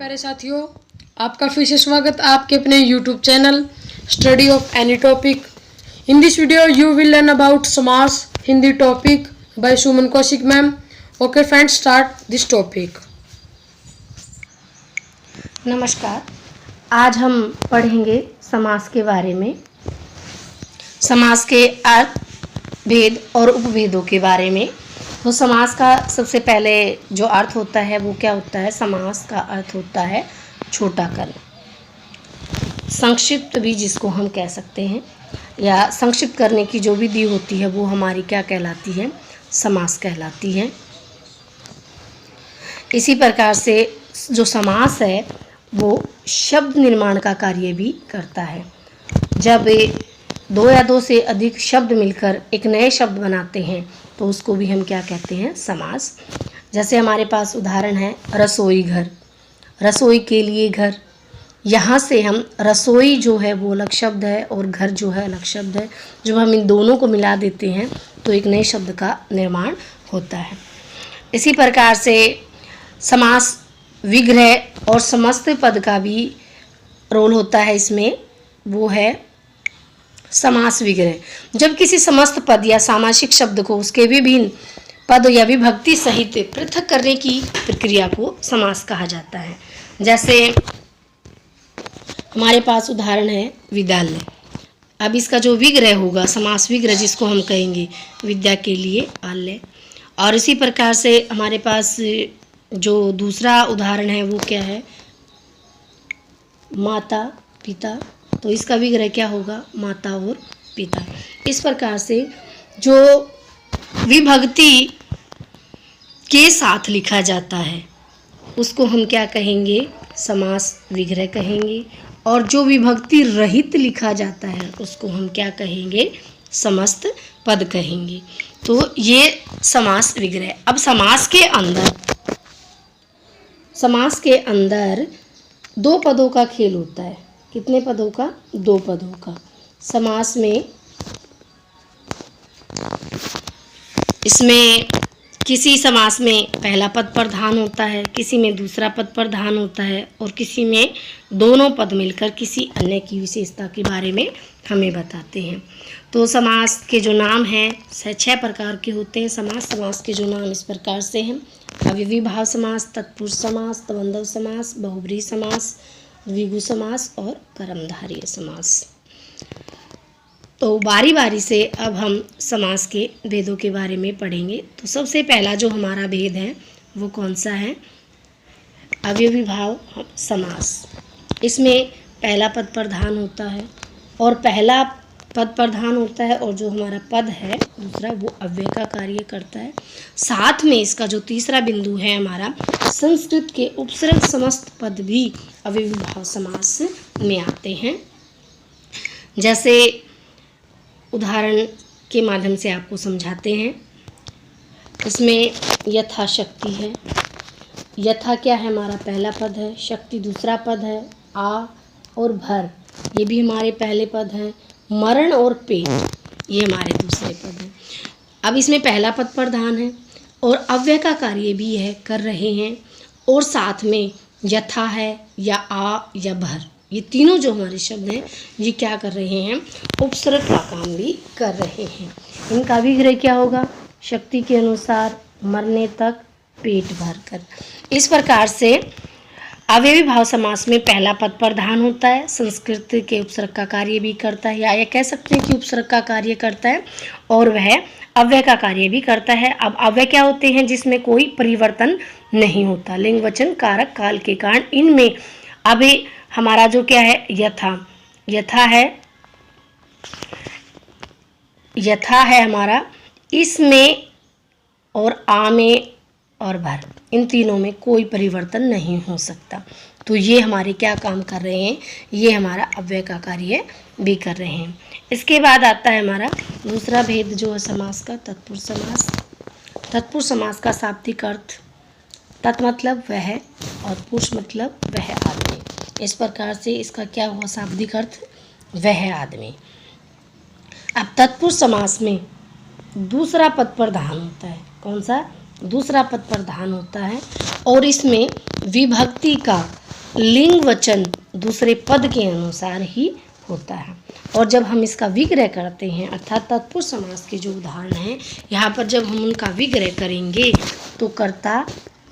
प्यारे साथियों, आपका फिर से स्वागत आपके अपने YouTube channel study of any topic. In this video you will learn about samas Hindi topic by Suman Kaushik ma'am. Okay friends, start this topic. नमस्कार, आज हम पढ़ेंगे समास के बारे में, समास के अर्थ, भेद और उपभेदों के बारे में। तो समास का सबसे पहले जो अर्थ होता है वो क्या होता है? समास का अर्थ होता है छोटा कर्ण, संक्षिप्त भी जिसको हम कह सकते हैं, या संक्षिप्त करने की जो विधि होती है वो हमारी क्या कहलाती है? समास कहलाती है। इसी प्रकार से जो समास है वो शब्द निर्माण का कार्य भी करता है। जब दो या दो से अधिक शब्द मिलकर एक नए शब्द बनाते हैं तो उसको भी हम क्या कहते हैं? समास। जैसे हमारे पास उदाहरण है रसोई घर, रसोई के लिए घर। यहाँ से हम रसोई जो है वो अलग शब्द है और घर जो है अलग शब्द है। जब हम इन दोनों को मिला देते हैं तो एक नए शब्द का निर्माण होता है। इसी प्रकार से समास विग्रह और समस्त पद का भी रोल होता है इसमें, वो है समास विग्रह। जब किसी समस्त पद या सामासिक शब्द को उसके विभिन्न पद या विभक्ति सहित पृथक करने की प्रक्रिया को समास कहा जाता है। जैसे हमारे पास उदाहरण है विद्यालय। अब इसका जो विग्रह होगा, समास विग्रह जिसको हम कहेंगे, विद्या के लिए आलय। और इसी प्रकार से हमारे पास जो दूसरा उदाहरण है वो क्या है? माता पिता। तो इसका विग्रह क्या होगा? माता और पिता। इस प्रकार से जो विभक्ति के साथ लिखा जाता है उसको हम क्या कहेंगे? समास विग्रह कहेंगे। और जो विभक्ति रहित लिखा जाता है उसको हम क्या कहेंगे? समस्त पद कहेंगे। तो ये समास विग्रह। अब समास के अंदर दो पदों का खेल होता है। कितने पदों का? दो पदों का। समास में इसमें किसी समास में पहला पद प्रधान होता है, किसी में दूसरा पद प्रधान होता है और किसी में दोनों पद मिलकर किसी अन्य की विशेषता के बारे में हमें बताते हैं। तो समास के जो नाम हैं 6 प्रकार के होते हैं। समास के जो नाम इस प्रकार से हैं: अव्ययीभाव समास, तत्पुरुष समास, द्वंद्व समास, बहुब्रीहि समास, द्विगु समास और कर्मधारय समास। तो बारी बारी से अब हम समास के भेदों के बारे में पढ़ेंगे। तो सबसे पहला जो हमारा भेद है वो कौन सा है? अव्ययीभाव समास। इसमें पहला पद प्रधान होता है और पहला पद प्रधान होता है और जो हमारा पद है दूसरा वो अव्यय का कार्य करता है। साथ में इसका जो तीसरा बिंदु है हमारा, संस्कृत के उपसर्ग समस्त पद भी अव्ययीभाव समास में आते हैं। जैसे उदाहरण के माध्यम से आपको समझाते हैं। इसमें यथाशक्ति है। यथा क्या है? हमारा पहला पद है। शक्ति दूसरा पद है। आ और भर ये भी हमारे पहले पद हैं। मरण और पेट ये हमारे दूसरे पद हैं। अब इसमें पहला पद प्रधान है और अव्यय का कार्य भी है कर रहे हैं, और साथ में यथा है या आ या भर, ये तीनों जो हमारे शब्द हैं ये क्या कर रहे हैं? उपसर्ग का काम भी कर रहे हैं। इनका विग्रह क्या होगा? शक्ति के अनुसार, मरने तक, पेट भर कर। इस प्रकार से अव्ययीभाव समास में पहला पद प्रधान होता है, संस्कृत के उपसर्ग का कार्य भी करता है, या ये कह सकते हैं कि उपसर्ग का कार्य करता है और वह अव्यय का कार्य भी करता है। अब अव्यय क्या होते हैं? जिसमें कोई परिवर्तन नहीं होता, लिंग वचन कारक काल के कारण इनमें। अभी हमारा जो क्या है? यथा है हमारा, इसमें और आ में और भर, इन तीनों में कोई परिवर्तन नहीं हो सकता। तो ये हमारे क्या काम कर रहे हैं? ये हमारा अव्यय का कार्य भी कर रहे हैं। इसके बाद आता है हमारा दूसरा भेद जो है समास का, तत्पुरुष समास। तत्पुरुष समास का शाब्दिक अर्थ, तत् मतलब वह और पुरुष मतलब वह आदमी। इस प्रकार से इसका क्या हुआ शाब्दिक अर्थ? वह आदमी। अब तत्पुरुष समास में दूसरा पद प्रधान होता है। कौन सा? दूसरा पद प्रधान होता है और इसमें विभक्ति का लिंग वचन दूसरे पद के अनुसार ही होता है। और जब हम इसका विग्रह करते हैं अर्थात तत्पुरुष समास के जो उदाहरण हैं, यहाँ पर जब हम उनका विग्रह करेंगे तो कर्ता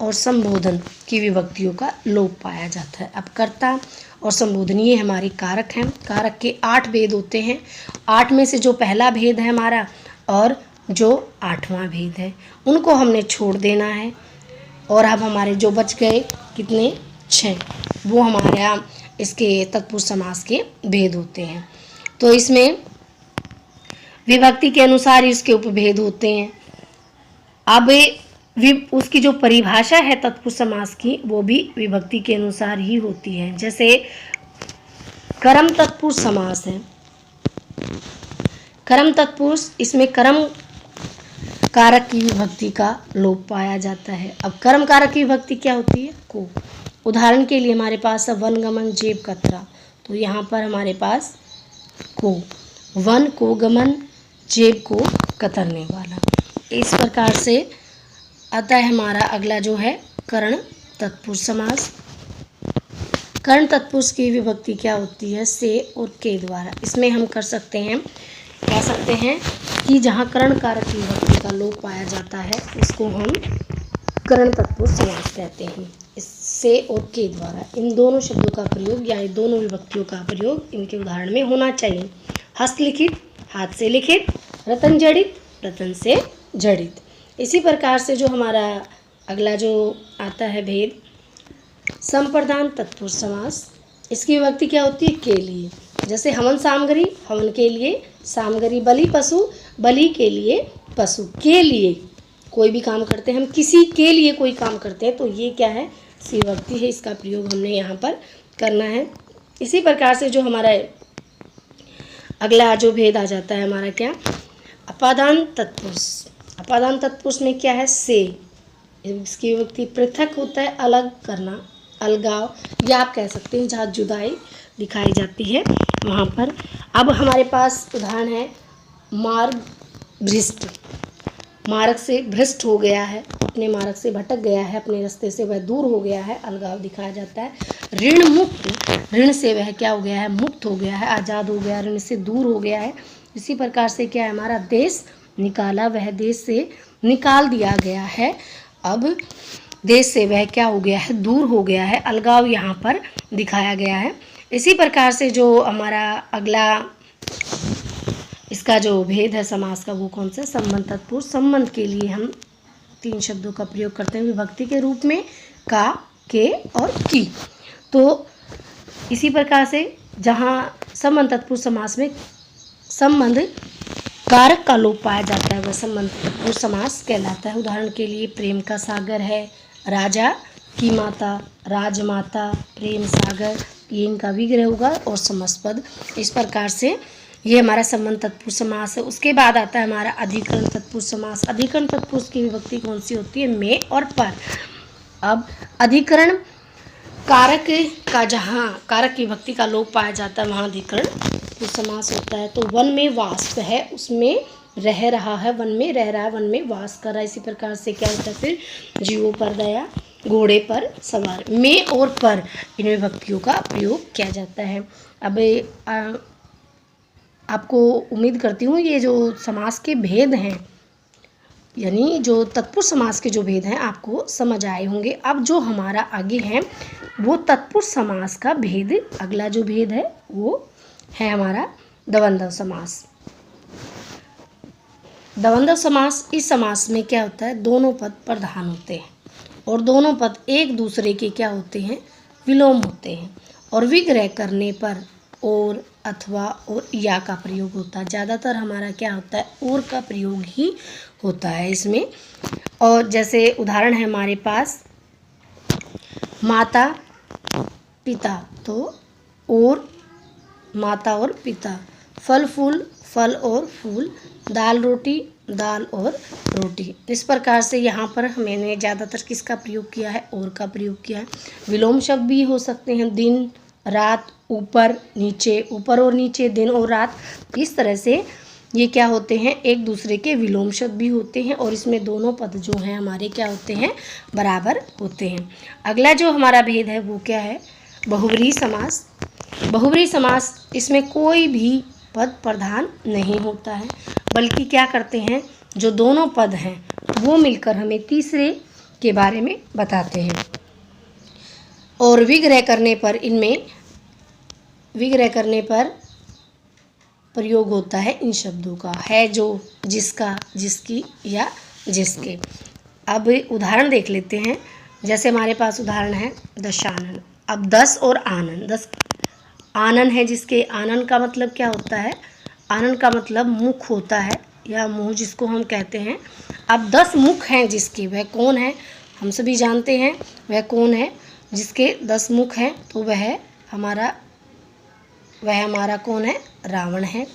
और संबोधन की विभक्तियों का लोप पाया जाता है। अब कर्ता और संबोधन ये हमारे कारक हैं। कारक के 8 भेद होते हैं। 8 में से जो पहला भेद है हमारा और जो 8वां भेद है उनको हमने छोड़ देना है। और अब हमारे जो बच गए कितने 6, वो हमारे यहाँ इसके तत्पुरुष समास के भेद होते हैं। तो इसमें विभक्ति के अनुसार ही उसके उपभेद होते हैं। अब उसकी जो परिभाषा है तत्पुरुष समास की वो भी विभक्ति के अनुसार ही होती है। जैसे कर्म तत्पुरुष समास है। कर्म तत्पुरुष, इसमें कर्म कारक की विभक्ति का लोप पाया जाता है। अब कर्म कारक की विभक्ति क्या होती है? को। उदाहरण के लिए हमारे पास है वन गमन जेब कतरा, तो यहाँ पर हमारे पास को, वन को गमन जेब को कतरने वाला। इस प्रकार से आता है हमारा अगला जो है कर्ण तत्पुरुष समास। कर्ण तत्पुरुष की विभक्ति क्या होती है? से और के द्वारा। इसमें हम कह सकते हैं कि जहाँ कर्ण कारक की विभक्ति का लोप पाया जाता है इसको हम कर्ण तत्पुरुष समास कहते हैं। इससे और के द्वारा इन दोनों शब्दों का प्रयोग या इन दोनों विभक्तियों का प्रयोग इनके उदाहरण में होना चाहिए। हस्तलिखित, हाथ से लिखित, रतन जड़ित, रतन से जड़ित। इसी प्रकार से जो हमारा अगला जो आता है भेद संप्रदान तत्पुरुष समास। इसकी विभक्ति क्या होती है? के लिए। जैसे हवन सामग्री, हवन के लिए सामग्री, बलि पशु, बलि के लिए पशु, के लिए कोई भी काम करते हैं हम, किसी के लिए कोई काम करते हैं तो ये क्या है? सी विभक्ति है। इसका प्रयोग हमने यहाँ पर करना है। इसी प्रकार से जो हमारा अगला जो भेद आ जाता है हमारा क्या? अपादान तत्पुरुष। अपादान तत्पुरुष में क्या है? से। इसकी विभक्ति पृथक होता है, अलग करना, अलगाव, या आप कह सकते हैं जहाँ जुदाई दिखाई जाती है वहाँ पर। अब हमारे पास उदाहरण है मार्ग भ्रष्ट। मार्ग से भ्रष्ट हो गया है, अपने मार्ग से भटक गया है, अपने रास्ते से वह दूर हो गया है, अलगाव दिखाया जाता है। ऋण मुक्त, ऋण से वह क्या हो गया है? मुक्त हो गया है, आज़ाद हो गया, ऋण से दूर हो गया है। इसी प्रकार से क्या है हमारा? देश निकाला, वह देश से निकाल दिया गया है। अब देश से वह क्या हो गया है? दूर हो गया है, अलगाव यहाँ पर दिखाया गया है। इसी प्रकार से जो हमारा अगला इसका जो भेद है समास का वो कौन सा? संबंध तत्पुरुष। संबंध के लिए हम 3 शब्दों का प्रयोग करते हैं विभक्ति के रूप में, का, के और की। तो इसी प्रकार से जहाँ संबंध तत्पुरुष समास में संबंध कारक का लोप पाया जाता है वह संबंध तत्पुरुष समास कहलाता है। उदाहरण के लिए प्रेम का सागर है, राजा की माता, राजमाता, प्रेम सागर, ये इनका विग्रह होगा और समस्त। इस प्रकार से ये हमारा संबंध तत्पुरुष समास है। उसके बाद आता है हमारा अधिकरण तत्पुरुष समास। अधिकरण तत्पुरुष की विभक्ति कौन सी होती है? में और पर। अब अधिकरण कारक का, जहाँ कारक की विभक्ति का लोप पाया जाता है वहाँ अधिकरण तत्पुरुष समास होता है। तो वन में वास है, उसमें रह रहा है, वन में रह रहा है, वन में वास कर रहा है। इसी प्रकार से क्या होता है फिर? जीवों पर दया, घोड़े पर सवार। में और पर इन विभक्तियों का प्रयोग किया जाता है। अब आपको उम्मीद करती हूँ ये जो समास के भेद हैं यानी जो तत्पुरुष समास के जो भेद हैं आपको समझ आए होंगे। अब जो हमारा आगे है वो तत्पुरुष समास का भेद, अगला जो भेद है वो है हमारा द्वंद्व समास। द्वंद्व समास, इस समास में क्या होता है? दोनों पद प्रधान होते हैं और दोनों पद एक दूसरे के क्या होते हैं? विलोम होते हैं। और विग्रह करने पर और, अथवा और या का प्रयोग होता है। ज़्यादातर हमारा क्या होता है? और का प्रयोग ही होता है इसमें। और जैसे उदाहरण है हमारे पास माता पिता, तो और माता और पिता, फल फूल, फल और फूल, दाल रोटी, दाल और रोटी। इस प्रकार से यहाँ पर मैंने ज़्यादातर किसका प्रयोग किया है? और का प्रयोग किया है। विलोम शब्द भी हो सकते हैं, दिन रात, ऊपर नीचे, ऊपर और नीचे, दिन और रात। इस तरह से ये क्या होते हैं? एक दूसरे के विलोम शब्द भी होते हैं और इसमें दोनों पद जो हैं हमारे क्या होते हैं? बराबर होते हैं। अगला जो हमारा भेद है वो क्या है? बहुब्रीहि समास। बहुब्रीहि समास, इसमें कोई भी पद प्रधान नहीं होता है, बल्कि क्या करते हैं, जो दोनों पद हैं वो मिलकर हमें तीसरे के बारे में बताते हैं। और विग्रह करने पर प्रयोग होता है इन शब्दों का, है, जो, जिसका, जिसकी या जिसके। अब उदाहरण देख लेते हैं। जैसे हमारे पास उदाहरण है दशानन। अब 10 और आनन, 10 आनन है जिसके, आनन का मतलब क्या होता है, आनन का मतलब मुख होता है या मुंह जिसको हम कहते हैं। अब 10 मुख हैं जिसके, वह कौन है, हम सभी जानते हैं वह कौन है जिसके 10 मुख हैं, तो वह हमारा कौन है, रावण है,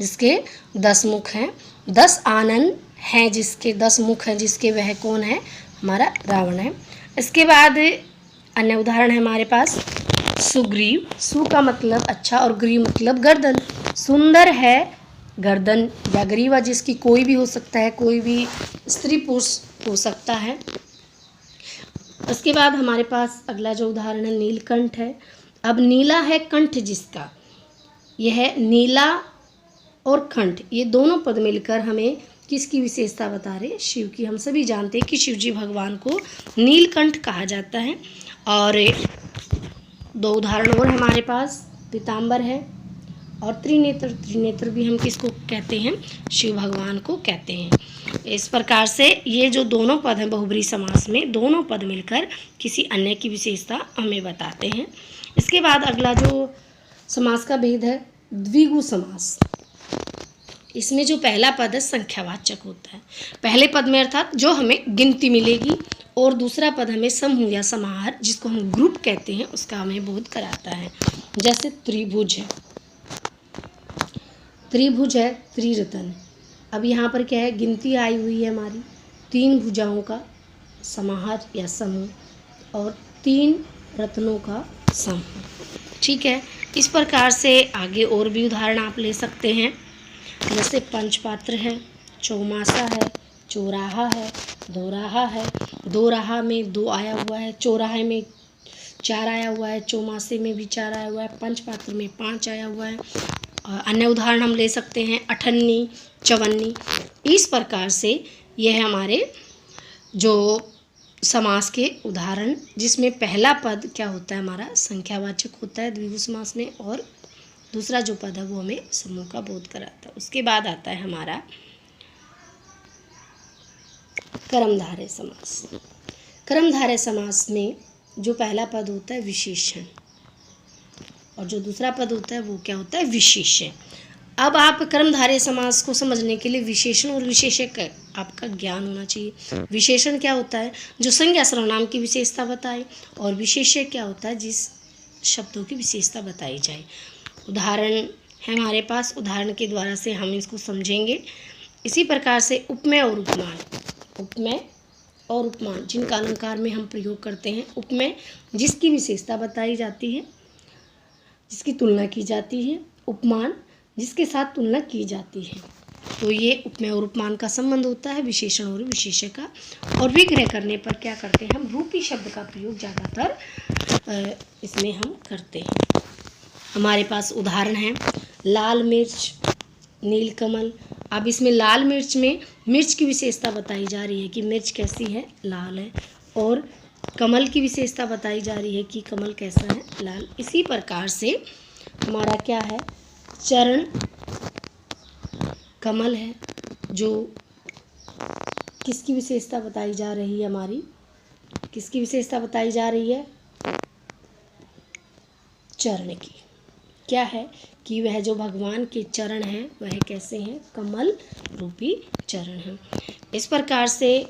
जिसके 10 मुख हैं। 10 आनन हैं जिसके 10 मुख हैं जिसके, वह कौन है, हमारा रावण है। इसके बाद अन्य उदाहरण है हमारे पास सुग्रीव। सु का मतलब अच्छा और ग्रीव मतलब गर्दन। सुंदर है गर्दन या ग्रीवा, जिसकी कोई भी हो सकता है, कोई भी स्त्री पुरुष हो सकता है। उसके बाद हमारे पास अगला जो उदाहरण है नीलकंठ है। अब नीला है कंठ जिसका, यह नीला और कंठ ये दोनों पद मिलकर हमें किसकी विशेषता बता रहे, शिव की। हम सभी जानते हैं कि शिव जी भगवान को नीलकंठ कहा जाता है। और 2 उदाहरण और हमारे पास पीताम्बर है और त्रिनेत्र। त्रिनेत्र भी हम किसको कहते हैं, शिव भगवान को कहते हैं। इस प्रकार से ये जो दोनों पद हैं बहुब्रीहि समास में, दोनों पद मिलकर किसी अन्य की विशेषता हमें बताते हैं। इसके बाद अगला जो समास का भेद है द्विगु समास। इसमें जो पहला पद है संख्यावाचक होता है। पहले पद में अर्थात जो हमें गिनती मिलेगी, और दूसरा पद हमें समूह या समाहार जिसको हम ग्रुप कहते हैं उसका हमें बोध कराता है। जैसे त्रिभुज है, त्रिरत्न। अब यहाँ पर क्या है, गिनती आई हुई है हमारी 3 भुजाओं का समाहार या समूह और 3 रत्नों का समूह। ठीक है, इस प्रकार से आगे और भी उदाहरण आप ले सकते हैं। जैसे पंचपात्र है, चौमासा है, चौराहा है, दोराहा है। दोराहा में 2 आया हुआ है, चौराहे में 4 आया हुआ है, चौमासे में भी 4 आया हुआ है, पंचपात्र में 5 आया हुआ है। अन्य उदाहरण हम ले सकते हैं अठन्नी, चवन्नी। इस प्रकार से यह हमारे जो समास के उदाहरण, जिसमें पहला पद क्या होता है हमारा संख्यावाचक होता है द्विगु समास में, और दूसरा जो पद है वो हमें समूह का बोध कराता है। उसके बाद आता है हमारा कर्मधारय समास। कर्मधारय समास में जो पहला पद होता है विशेषण और जो दूसरा पद होता है वो क्या होता है, विशेष्य। अब आप कर्मधारय समास को समझने के लिए विशेषण और विशेष्य का आपका ज्ञान होना चाहिए। विशेषण क्या होता है, जो संज्ञा सर्वनाम की विशेषता बताए, और विशेष्य क्या होता है, जिस शब्दों की विशेषता बताई जाए। उदाहरण है हमारे पास, उदाहरण के द्वारा से हम इसको समझेंगे। इसी प्रकार से उपमेय और उपमान, उपमेय और उपमान जिनका अलंकार में हम प्रयोग करते हैं। उपमेय जिसकी विशेषता बताई जाती है, जिसकी तुलना की जाती है। उपमान जिसके साथ तुलना की जाती है। तो ये उपमेय और उपमान का संबंध होता है विशेषण और विशेष्य का। और विग्रह करने पर क्या करते हैं, हम रूपी शब्द का प्रयोग ज़्यादातर इसमें हम करते हैं। हमारे पास उदाहरण है लाल मिर्च, नीलकमल। अब इसमें लाल मिर्च में मिर्च की विशेषता बताई जा रही है कि मिर्च कैसी है, लाल है, और कमल की विशेषता बताई जा रही है कि कमल कैसा है, लाल। इसी प्रकार से हमारा क्या है, चरण कमल है, जो किसकी विशेषता बताई जा रही है, हमारी किसकी विशेषता बताई जा रही है, चरण की। क्या है कि वह जो भगवान के चरण हैं वह कैसे हैं, कमल रूपी चरण हैं। इस प्रकार से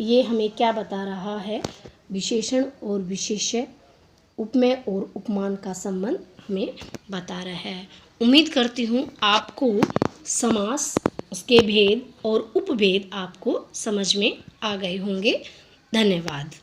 ये हमें क्या बता रहा है, विशेषण और विशेष्य, उपमेय और उपमान का संबंध हमें बता रहा है। उम्मीद करती हूँ आपको समास, उसके भेद और उपभेद आपको समझ में आ गए होंगे। धन्यवाद।